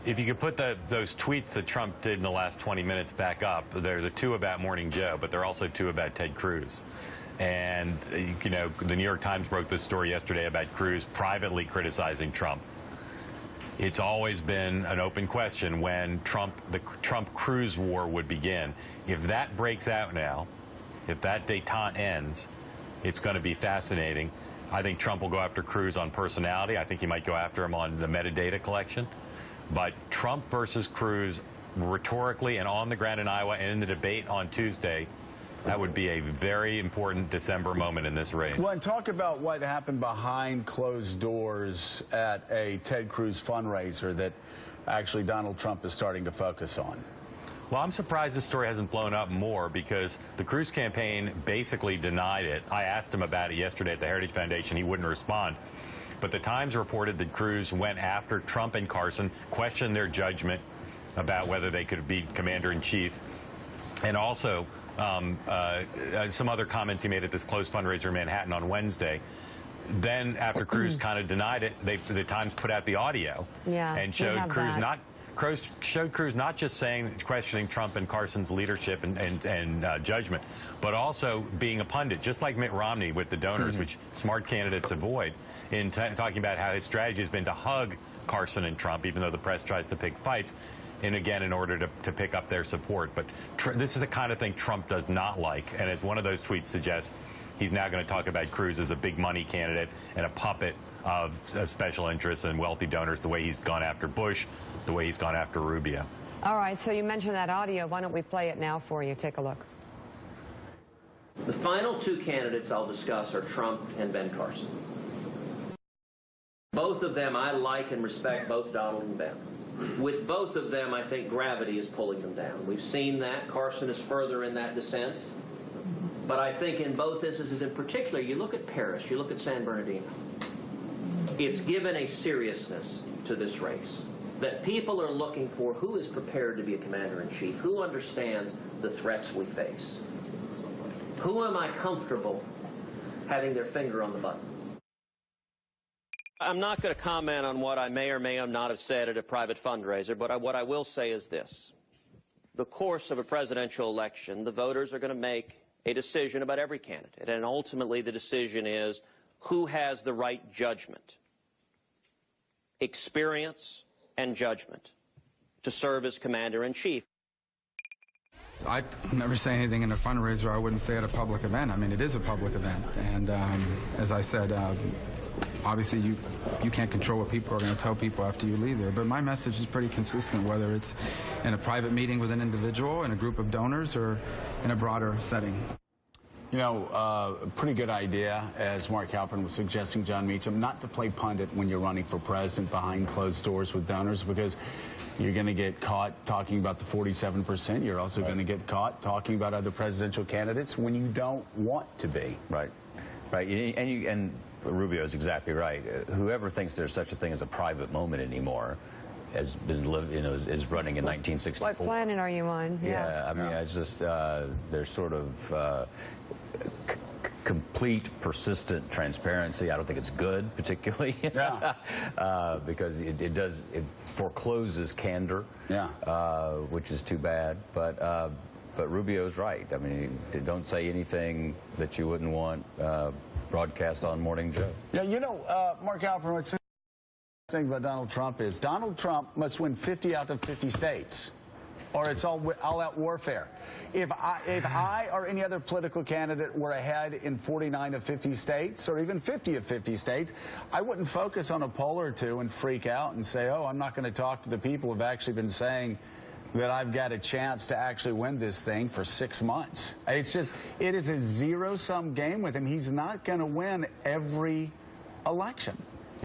If you could put those tweets that Trump did in the last 20 minutes back up, they're the two about Morning Joe, but they're also two about Ted Cruz. And, you know, the New York Times broke this story yesterday about Cruz privately criticizing Trump. It's always been an open question when the Trump-Cruz war would begin. If that breaks out now, if that détente ends, it's going to be fascinating. I think Trump will go after Cruz on personality. I think he might go after him on the metadata collection. But Trump versus Cruz, rhetorically and on the ground in Iowa and in the debate on Tuesday, that would be a very important December moment in this race. Well, and talk about what happened behind closed doors at a Ted Cruz fundraiser that actually Donald Trump is starting to focus on. Well, I'm surprised this story hasn't blown up more because the Cruz campaign basically denied it. I asked him about it yesterday at the Heritage Foundation. He wouldn't respond. But the Times reported that Cruz went after Trump and Carson, questioned their judgment about whether they could be commander-in-chief, and also some other comments he made at this closed fundraiser in Manhattan on Wednesday. Then, after Cruz kind of denied it, the Times put out the audio and showed Cruz not just questioning Trump and Carson's leadership and judgment, but also being a pundit, just like Mitt Romney with the donors, which smart candidates avoid, in talking about how his strategy has been to hug Carson and Trump, even though the press tries to pick fights. And again, in order to pick up their support. But this is the kind of thing Trump does not like. And as one of those tweets suggests, he's now going to talk about Cruz as a big money candidate and a puppet of special interests and wealthy donors, the way he's gone after Bush, the way he's gone after Rubio. All right, so you mentioned that audio. Why don't we play it now for you? Take a look. The final two candidates I'll discuss are Trump and Ben Carson. Both of them I like and respect, both Donald and Ben. With both of them, I think gravity is pulling them down. We've seen that. Carson is further in that descent. But I think in both instances, in particular, you look at Paris, you look at San Bernardino, it's given a seriousness to this race that people are looking for who is prepared to be a commander-in-chief, who understands the threats we face, who am I comfortable having their finger on the button. I'm not going to comment on what I may or may not have said at a private fundraiser, but what I will say is this. The course of a presidential election, the voters are going to make a decision about every candidate, and ultimately the decision is who has the right judgment, experience, and judgment to serve as commander-in-chief. I'd never say anything in a fundraiser I wouldn't say at a public event. I mean, it is a public event, and as I said, obviously you can't control what people are going to tell people after you leave there, but my message is pretty consistent, whether it's in a private meeting with an individual, in a group of donors, or in a broader setting. You know, a pretty good idea, as Mark Halpern was suggesting, John Meacham, not to play pundit when you're running for president behind closed doors with donors, because you're going to get caught talking about the 47%. You're also going to get caught talking about other presidential candidates when you don't want to be. Right. And Rubio is exactly right. Whoever thinks there's such a thing as a private moment anymore has been is running in 1964. What planet are you on? Yeah, I mean, it's just there's sort of complete, persistent transparency. I don't think it's good, particularly, because it forecloses candor, which is too bad. But Rubio's right. I mean, don't say anything that you wouldn't want broadcast on Morning Joe. Yeah, you know, Mark Halpern, what's the thing about Donald Trump is Donald Trump must win 50 out of 50 states, or it's all-out warfare. If I or any other political candidate were ahead in 49 of 50 states, or even 50 of 50 states, I wouldn't focus on a poll or two and freak out and say, oh, I'm not going to talk to the people who've actually been saying that I've got a chance to actually win this thing for 6 months. It's just, it is a zero-sum game with him. He's not going to win every election.